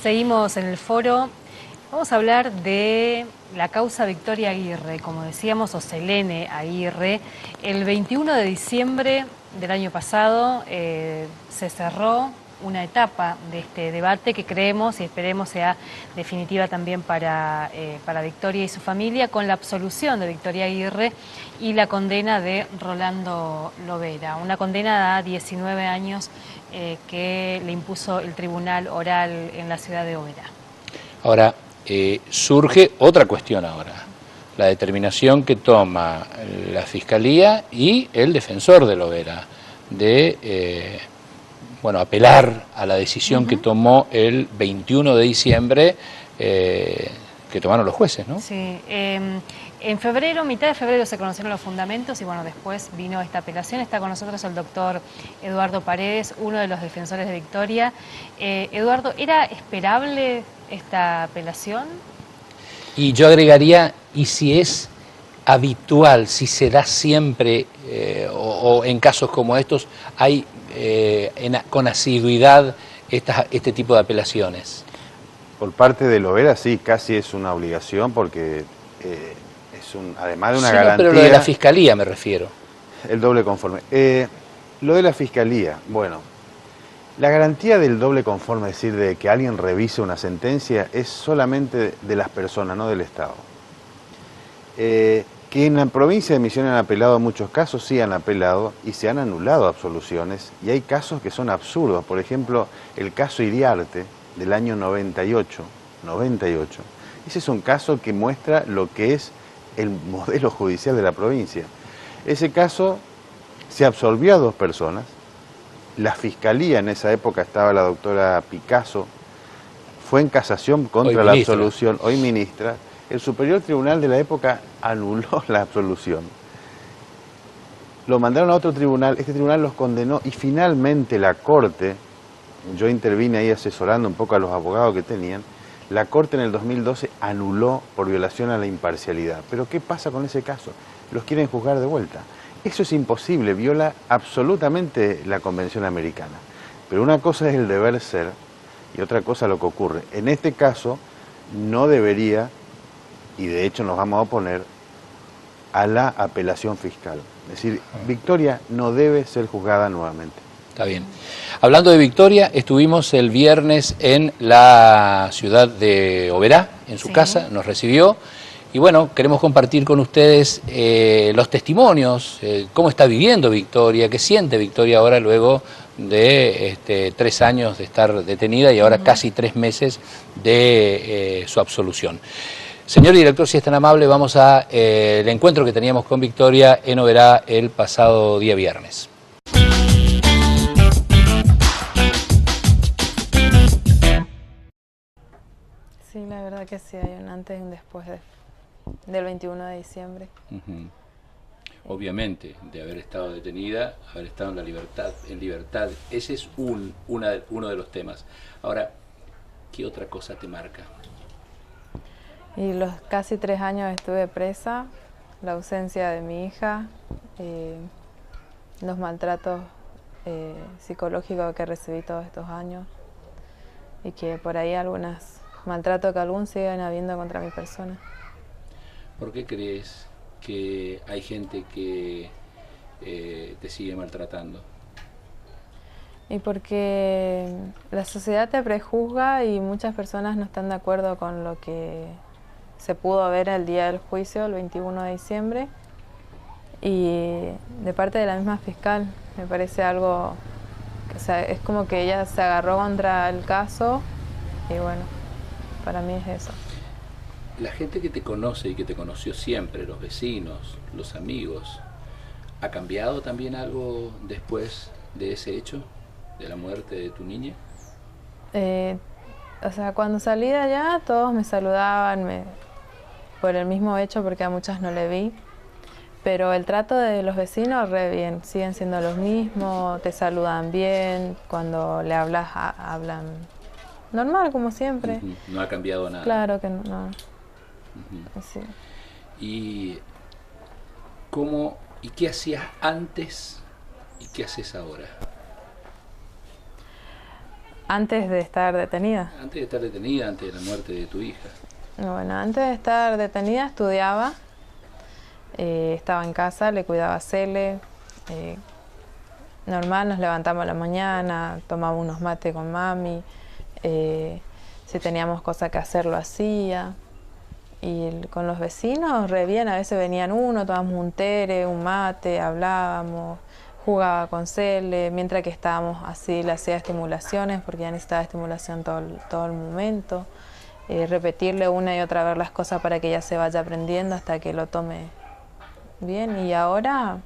Seguimos en el foro. Vamos a hablar de la causa Victoria Aguirre, como decíamos, o Selene Aguirre. El 21 de diciembre del año pasado se cerró una etapa de este debate que creemos y esperemos sea definitiva también para Victoria y su familia, con la absolución de Victoria Aguirre y la condena de Rolando Lovera, una condena a 19 años que le impuso el Tribunal Oral en la ciudad de Oberá. Ahora, surge otra cuestión ahora, la determinación que toma la Fiscalía y el defensor de Lovera de apelar a la decisión que tomó el 21 de diciembre que tomaron los jueces, ¿no? Sí, en febrero, mitad de febrero se conocieron los fundamentos y bueno, después vino esta apelación. Está con nosotros el doctor Eduardo Paredes, uno de los defensores de Victoria. Eduardo, ¿era esperable esta apelación? Y yo agregaría, y si es habitual, si se da siempre o en casos como estos, hay con asiduidad este tipo de apelaciones. Por parte de Lovera sí, casi es una obligación porque además de una garantía... Pero lo de la Fiscalía me refiero. El doble conforme. Lo de la Fiscalía, bueno, la garantía del doble conforme, es decir, de que alguien revise una sentencia, es solamente de las personas, no del Estado. Que en la provincia de Misiones han apelado muchos casos, sí han apelado y se han anulado absoluciones, y hay casos que son absurdos. Por ejemplo, el caso Iriarte del año 98, ese es un caso que muestra lo que es el modelo judicial de la provincia. Ese caso se absolvió a 2 personas, la Fiscalía, en esa época estaba la doctora Picasso, fue en casación contra la absolución, hoy ministra. El Superior Tribunal de la época anuló la absolución. Lo mandaron a otro tribunal, este tribunal los condenó y finalmente la Corte, yo intervine ahí asesorando un poco a los abogados que tenían, la Corte en el 2012 anuló por violación a la imparcialidad. Pero ¿qué pasa con ese caso? Los quieren juzgar de vuelta. Eso es imposible, viola absolutamente la Convención Americana. Pero una cosa es el deber ser y otra cosa lo que ocurre. En este caso no debería, y de hecho nos vamos a oponer, a la apelación fiscal. Es decir, Victoria no debe ser juzgada nuevamente. Está bien. Hablando de Victoria, estuvimos el viernes en la ciudad de Oberá, en su casa, nos recibió. Y bueno, queremos compartir con ustedes los testimonios, cómo está viviendo Victoria, qué siente Victoria ahora luego de 3 años de estar detenida y ahora casi 3 meses de su absolución. Señor director, si es tan amable, vamos a el encuentro que teníamos con Victoria en Oberá el pasado día viernes. Sí, la verdad que sí, hay un antes y un después del 21 de diciembre. Obviamente, de haber estado detenida, haber estado en la libertad, ese es uno de los temas. Ahora, ¿qué otra cosa te marca? Y los casi 3 años estuve presa, la ausencia de mi hija, los maltratos psicológicos que recibí todos estos años y que por ahí algunos maltratos que aún siguen habiendo contra mi persona. ¿Por qué crees que hay gente que te sigue maltratando? Y porque la sociedad te prejuzga y muchas personas no están de acuerdo con lo que se pudo ver el día del juicio, el 21 de diciembre, y de parte de la misma fiscal. Me parece algo, o sea, es como que ella se agarró contra el caso y bueno, para mí es eso. La gente que te conoce y que te conoció siempre, los vecinos, los amigos, ¿ha cambiado también algo después de ese hecho, de la muerte de tu niña? O sea, cuando salí de allá todos me saludaban por el mismo hecho, porque a muchas no le vi. Pero el trato de los vecinos, re bien, siguen siendo los mismos, te saludan bien, cuando le hablas, hablan normal, como siempre. No ha cambiado nada. Claro que no. Sí. ¿Y qué hacías antes y qué haces ahora? Antes de estar detenida. Antes de estar detenida, antes de la muerte de tu hija. Bueno, antes de estar detenida estudiaba, estaba en casa, le cuidaba a Cele, normal, nos levantamos a la mañana, tomábamos unos mates con mami, si teníamos cosas que hacer lo hacía. Y con los vecinos re bien, a veces venían uno, tomábamos un tere, un mate, hablábamos, jugaba con Cele, mientras que estábamos así le hacía estimulaciones porque ya necesitaba estimulación todo el momento. Repetirle una y otra vez las cosas para que ella se vaya aprendiendo hasta que lo tome bien. Y ahora,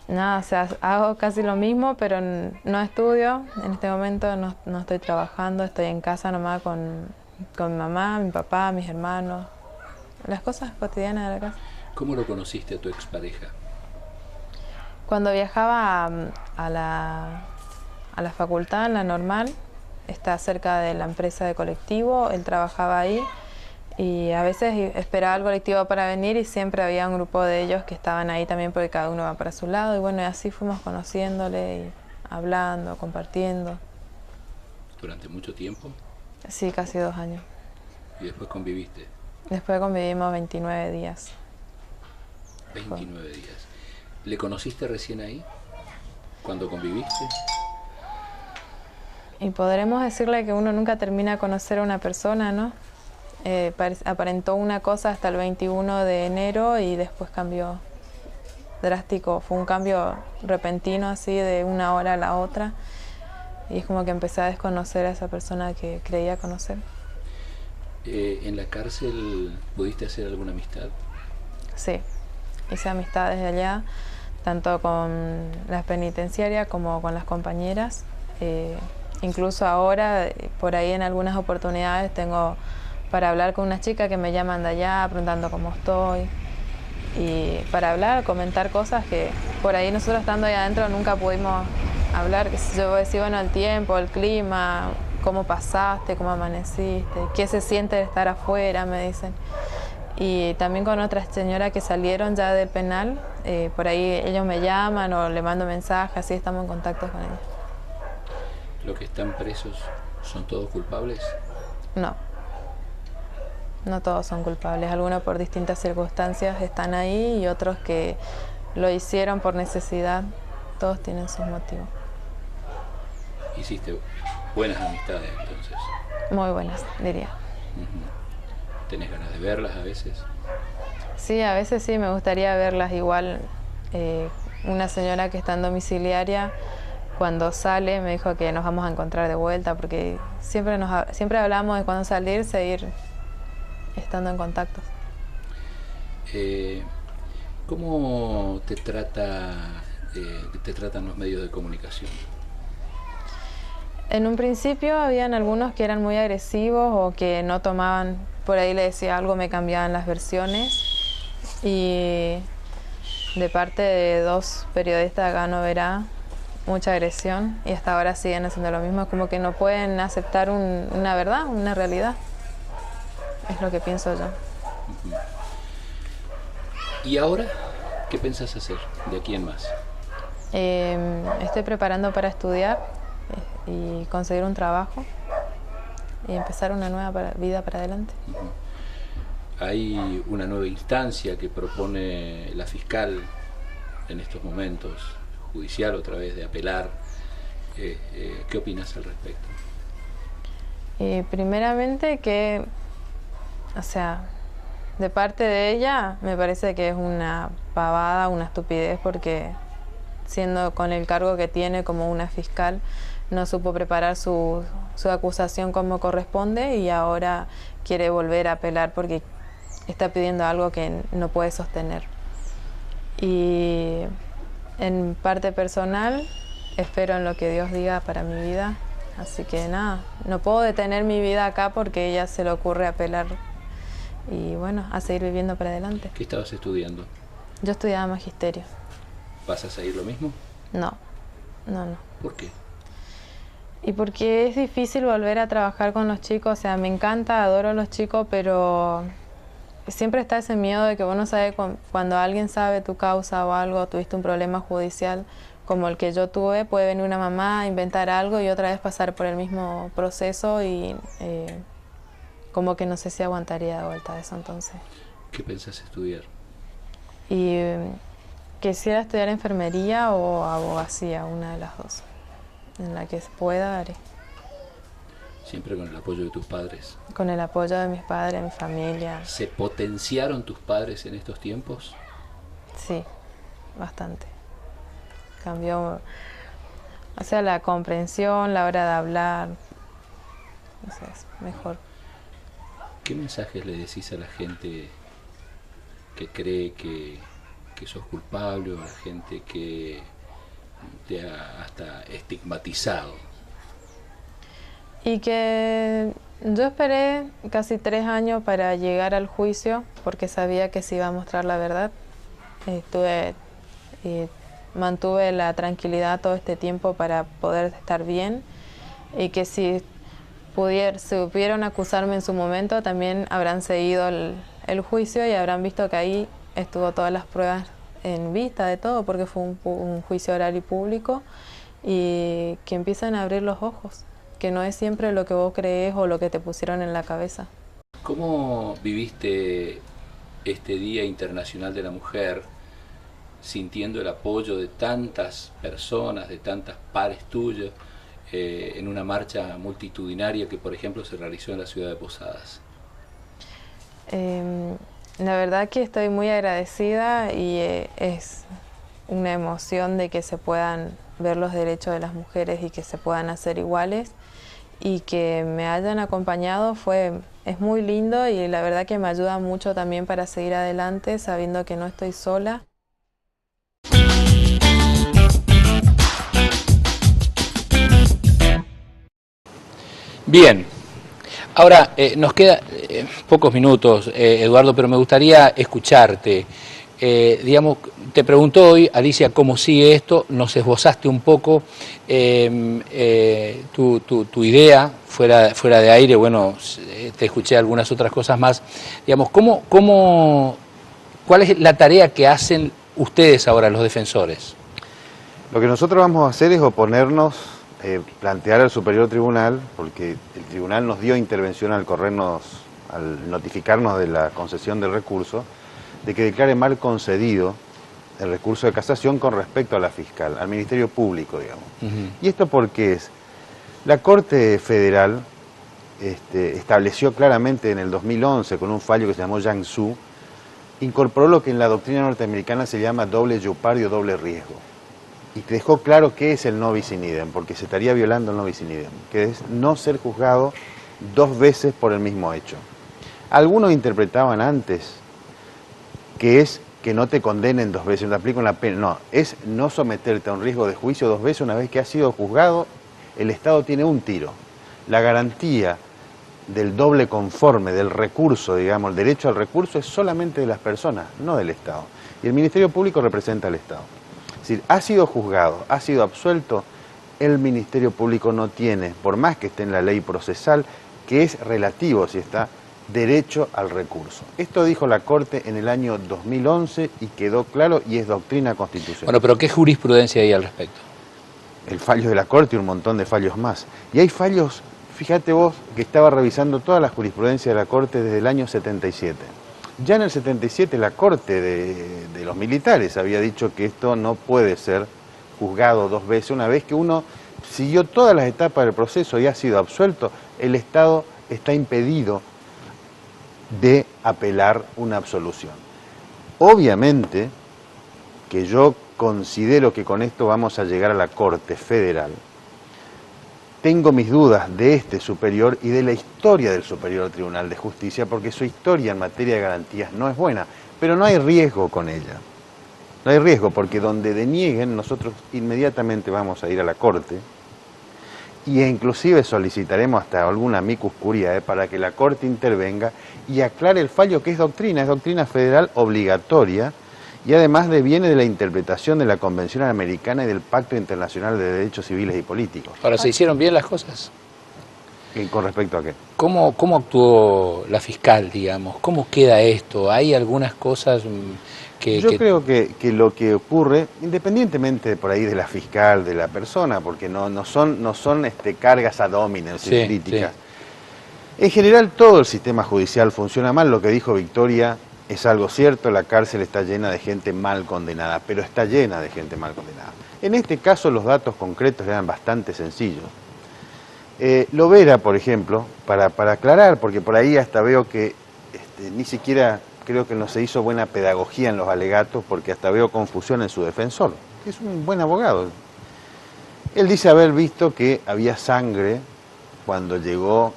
nada, o sea, hago casi lo mismo, pero no estudio. En este momento no estoy trabajando, estoy en casa nomás con mi mamá, mi papá, mis hermanos, las cosas cotidianas de la casa. ¿Cómo lo conociste a tu expareja? Cuando viajaba a la facultad, en la normal, está cerca de la empresa de colectivo, él trabajaba ahí y a veces esperaba el colectivo para venir y siempre había un grupo de ellos que estaban ahí también porque cada uno va para su lado y bueno, y así fuimos conociéndole y hablando, compartiendo. ¿Durante mucho tiempo? Sí, casi 2 años. ¿Y después conviviste? Después convivimos 29 días. 29 días. ¿Le conociste recién ahí? ¿Cuando conviviste? Y podremos decirle que uno nunca termina de conocer a una persona, ¿no? Aparentó una cosa hasta el 21 de enero y después cambió drástico. Fue un cambio repentino así de una hora a la otra. Y es como que empecé a desconocer a esa persona que creía conocer. ¿En la cárcel pudiste hacer alguna amistad? Sí, hice amistades de allá, tanto con las penitenciarias como con las compañeras. Incluso ahora, por ahí en algunas oportunidades, tengo para hablar con unas chicas que me llaman de allá, preguntando cómo estoy. Y para hablar, comentar cosas que por ahí nosotros estando ahí adentro nunca pudimos hablar. Yo decía, bueno, el tiempo, el clima, cómo pasaste, cómo amaneciste, qué se siente de estar afuera, me dicen. Y también con otras señoras que salieron ya del penal, por ahí ellos me llaman o le mando mensajes, así estamos en contacto con ellos. ¿Los que están presos son todos culpables? No, no todos son culpables, algunos por distintas circunstancias están ahí y otros que lo hicieron por necesidad, todos tienen sus motivos. Hiciste buenas amistades entonces. Muy buenas, diría. ¿Tenés ganas de verlas a veces? Sí, a veces sí, me gustaría verlas. Igual una señora que está en domiciliaria, cuando sale me dijo que nos vamos a encontrar de vuelta porque siempre hablamos de cuando salir, seguir estando en contacto. ¿Cómo te tratan los medios de comunicación? En un principio habían algunos que eran muy agresivos o que no tomaban, por ahí le decía algo, me cambiaban las versiones. Y de parte de 2 periodistas acá en Oberá, mucha agresión y hasta ahora siguen haciendo lo mismo, como que no pueden aceptar una verdad, una realidad. Es lo que pienso yo. ¿Y ahora qué pensás hacer de aquí en más? Estoy preparando para estudiar y conseguir un trabajo y empezar una nueva vida para adelante. Hay una nueva instancia que propone la fiscal en estos momentos, judicial otra vez, de apelar. ¿Qué opinas al respecto? Primeramente que, o sea, de parte de ella me parece que es una pavada, una estupidez, porque siendo con el cargo que tiene como una fiscal, no supo preparar su acusación como corresponde y ahora quiere volver a apelar porque está pidiendo algo que no puede sostener. Y en parte personal, espero en lo que Dios diga para mi vida. Así que nada, no puedo detener mi vida acá porque a ella se le ocurre apelar y bueno, a seguir viviendo para adelante. ¿Qué estabas estudiando? Yo estudiaba magisterio. ¿Vas a seguir lo mismo? No. ¿Por qué? Y porque es difícil volver a trabajar con los chicos, o sea, me encanta, adoro a los chicos, pero siempre está ese miedo de que vos no sabes cuando alguien sabe tu causa o algo, tuviste un problema judicial, como el que yo tuve, puede venir una mamá a inventar algo y otra vez pasar por el mismo proceso y como que no sé si aguantaría de vuelta eso entonces. ¿Qué pensás estudiar? Y quisiera estudiar enfermería o abogacía, una de las dos. En la que se pueda, haré. Siempre con el apoyo de tus padres. Con el apoyo de mis padres, de mi familia. ¿Se potenciaron tus padres en estos tiempos? Sí, bastante. Cambió, o sea, la comprensión, la hora de hablar, no sé, es mejor. ¿Qué mensajes le decís a la gente que cree que sos culpable o a la gente que te ha hasta estigmatizado? Y que yo esperé casi 3 años para llegar al juicio porque sabía que se iba a mostrar la verdad. Mantuve la tranquilidad todo este tiempo para poder estar bien y que si pudieron acusarme en su momento, también habrán seguido el juicio y habrán visto que ahí estuvo todas las pruebas en vista de todo, porque fue un juicio oral y público, y que empiezan a abrir los ojos, que no es siempre lo que vos crees o lo que te pusieron en la cabeza. ¿Cómo viviste este Día Internacional de la Mujer, sintiendo el apoyo de tantas personas, de tantas pares tuyos, en una marcha multitudinaria que, por ejemplo, se realizó en la ciudad de Posadas? La verdad que estoy muy agradecida y es una emoción de que se puedan ver los derechos de las mujeres y que se puedan hacer iguales, y que me hayan acompañado es muy lindo, y la verdad que me ayuda mucho también para seguir adelante sabiendo que no estoy sola. Bien, ahora nos queda pocos minutos, Eduardo, pero me gustaría escucharte. Digamos, te preguntó hoy, Alicia, cómo sigue esto, nos esbozaste un poco tu idea fuera de aire, bueno, te escuché algunas otras cosas más. Digamos, ¿cuál es la tarea que hacen ustedes ahora, los defensores? Lo que nosotros vamos a hacer es oponernos, plantear al Superior Tribunal, porque el Tribunal nos dio intervención al notificarnos de la concesión del recurso, de que declare mal concedido el recurso de casación con respecto a la fiscal, al Ministerio Público, digamos. ¿Y esto por qué es? La Corte Federal estableció claramente en el 2011, con un fallo que se llamó Yang-Su, incorporó lo que en la doctrina norteamericana se llama doble jeopardy o doble riesgo. Y te dejó claro qué es el no bis in idem, porque se estaría violando el no bis in idem, que es no ser juzgado 2 veces por el mismo hecho. Algunos interpretaban antes que es que no te condenen 2 veces, no te aplican una pena. No, es no someterte a un riesgo de juicio 2 veces. Una vez que has sido juzgado, el Estado tiene un tiro. La garantía del doble conforme, del recurso, digamos, el derecho al recurso es solamente de las personas, no del Estado. Y el Ministerio Público representa al Estado. Es decir, ha sido juzgado, ha sido absuelto, el Ministerio Público no tiene, por más que esté en la ley procesal, que es relativo, si está, derecho al recurso. Esto dijo la Corte en el año 2011 y quedó claro y es doctrina constitucional. Bueno, pero ¿qué jurisprudencia hay al respecto? El fallo de la Corte y un montón de fallos más. Y hay fallos, fíjate vos, que estaba revisando toda la jurisprudencia de la Corte desde el año 77. Ya en el 77 la Corte de los militares había dicho que esto no puede ser juzgado 2 veces. Una vez que uno siguió todas las etapas del proceso y ha sido absuelto, el Estado está impedido de apelar una absolución. Obviamente que yo considero que con esto vamos a llegar a la Corte Federal. Tengo mis dudas de este superior y de la historia del Superior Tribunal de Justicia, porque su historia en materia de garantías no es buena, pero no hay riesgo con ella. No hay riesgo, porque donde denieguen, nosotros inmediatamente vamos a ir a la Corte, y inclusive solicitaremos hasta alguna amicus curiae para que la Corte intervenga y aclare el fallo, que es doctrina federal obligatoria, y además viene de la interpretación de la Convención Americana y del Pacto Internacional de Derechos Civiles y Políticos. Ahora, ¿se hicieron bien las cosas? ¿Y con respecto a qué? ¿Cómo actuó la fiscal, digamos? ¿Cómo queda esto? ¿Hay algunas cosas Yo creo que lo que ocurre, independientemente por ahí de la fiscal, de la persona, porque no son cargas ad hominem, críticas. Sí. En general todo el sistema judicial funciona mal. Lo que dijo Victoria es algo cierto, la cárcel está llena de gente mal condenada, pero está llena de gente mal condenada. En este caso los datos concretos eran bastante sencillos. Lovera, por ejemplo, para aclarar, porque por ahí hasta veo que ni siquiera creo que no se hizo buena pedagogía en los alegatos, porque hasta veo confusión en su defensor, que es un buen abogado. Él dice haber visto que había sangre cuando llegó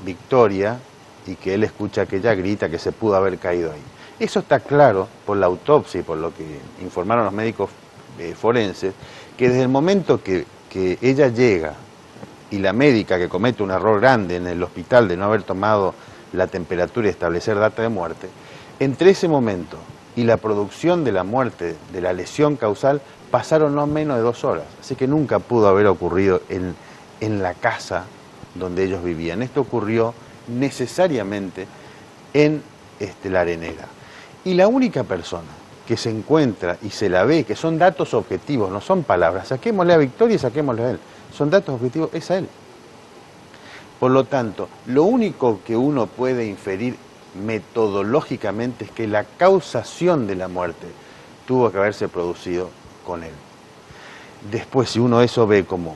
Victoria y que él escucha que ella grita que se pudo haber caído ahí. Eso está claro por la autopsia y por lo que informaron los médicos forenses, que desde el momento que ella llega y la médica que comete un error grande en el hospital de no haber tomado la temperatura y establecer data de muerte, entre ese momento y la producción de la muerte, de la lesión causal, pasaron no menos de 2 horas. Así que nunca pudo haber ocurrido en la casa donde ellos vivían. Esto ocurrió necesariamente en la Arenera. Y la única persona que se encuentra y se la ve, que son datos objetivos, no son palabras, saquémosle a Victoria y saquémosle a él, son datos objetivos, es a él. Por lo tanto, lo único que uno puede inferir metodológicamente es que la causación de la muerte tuvo que haberse producido con él. Después, si uno eso ve como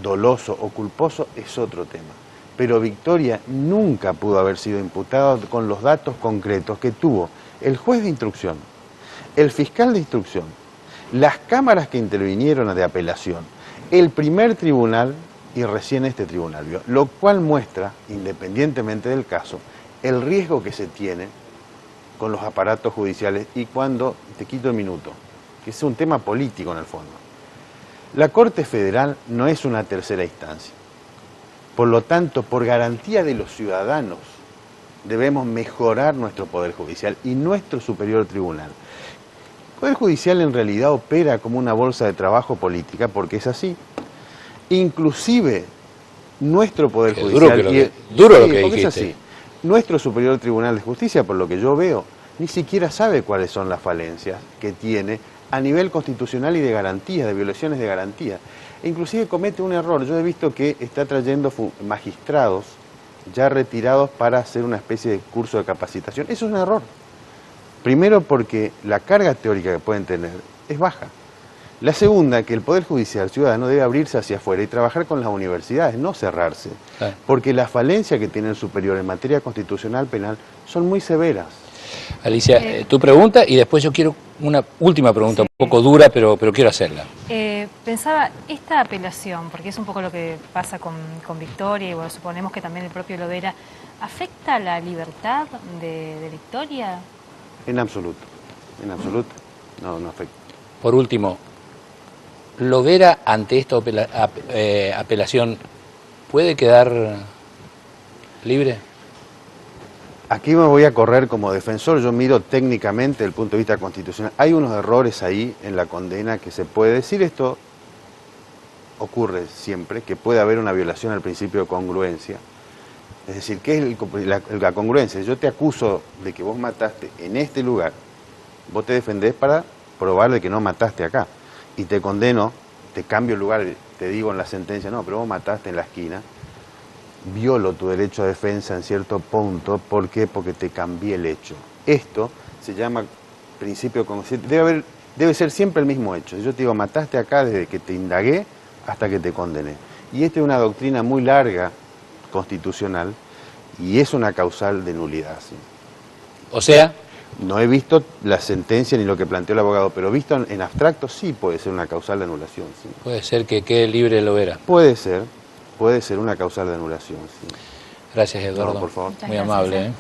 doloso o culposo, es otro tema. Pero Victoria nunca pudo haber sido imputada con los datos concretos que tuvo el juez de instrucción, el fiscal de instrucción, las cámaras que intervinieron de apelación, el primer tribunal y recién este tribunal, lo cual muestra, independientemente del caso, el riesgo que se tiene con los aparatos judiciales. Y cuando, te quito el minuto, que es un tema político en el fondo, la Corte Federal no es una tercera instancia. Por lo tanto, por garantía de los ciudadanos, debemos mejorar nuestro Poder Judicial y nuestro superior tribunal. El Poder Judicial en realidad opera como una bolsa de trabajo política, porque es así. Inclusive nuestro Poder Judicial, duro lo que dijiste. Es así. Nuestro Superior Tribunal de Justicia, por lo que yo veo, ni siquiera sabe cuáles son las falencias que tiene a nivel constitucional y de garantía, de violaciones de garantía. E inclusive comete un error. Yo he visto que está trayendo magistrados ya retirados para hacer una especie de curso de capacitación. Eso es un error. Primero porque la carga teórica que pueden tener es baja. La segunda, que el Poder Judicial ciudadano debe abrirse hacia afuera y trabajar con las universidades, no cerrarse. Claro. Porque las falencias que tiene el superior en materia constitucional penal son muy severas. Alicia, tu pregunta, y después yo quiero una última pregunta, sí, un poco dura, pero quiero hacerla. Pensaba, esta apelación, porque es un poco lo que pasa con Victoria, y bueno, suponemos que también el propio Lovera, ¿afecta la libertad de Victoria? En absoluto, no afecta. Por último, ¿Lovera ante esta apelación puede quedar libre? Aquí me voy a correr como defensor, yo miro técnicamente desde el punto de vista constitucional. Hay unos errores ahí en la condena que se puede decir. Esto ocurre siempre, que puede haber una violación al principio de congruencia. Es decir, ¿qué es la congruencia? Yo te acuso de que vos mataste en este lugar, vos te defendés para probar de que no mataste acá. Y te condeno, te cambio el lugar, te digo en la sentencia, no, pero vos mataste en la esquina. Violo tu derecho a defensa en cierto punto. ¿Por qué? Porque te cambié el hecho. Esto se llama principio consciente. Debe ser siempre el mismo hecho. Yo te digo, mataste acá desde que te indagué hasta que te condené. Y esta es una doctrina muy larga, constitucional, y es una causal de nulidad. ¿Sí? O sea, no he visto la sentencia ni lo que planteó el abogado, pero visto en abstracto sí puede ser una causal de anulación. ¿Sí? Puede ser que quede libre Lovera. Puede ser una causal de anulación. Sí. Gracias, Eduardo. No, por favor. Muy amable.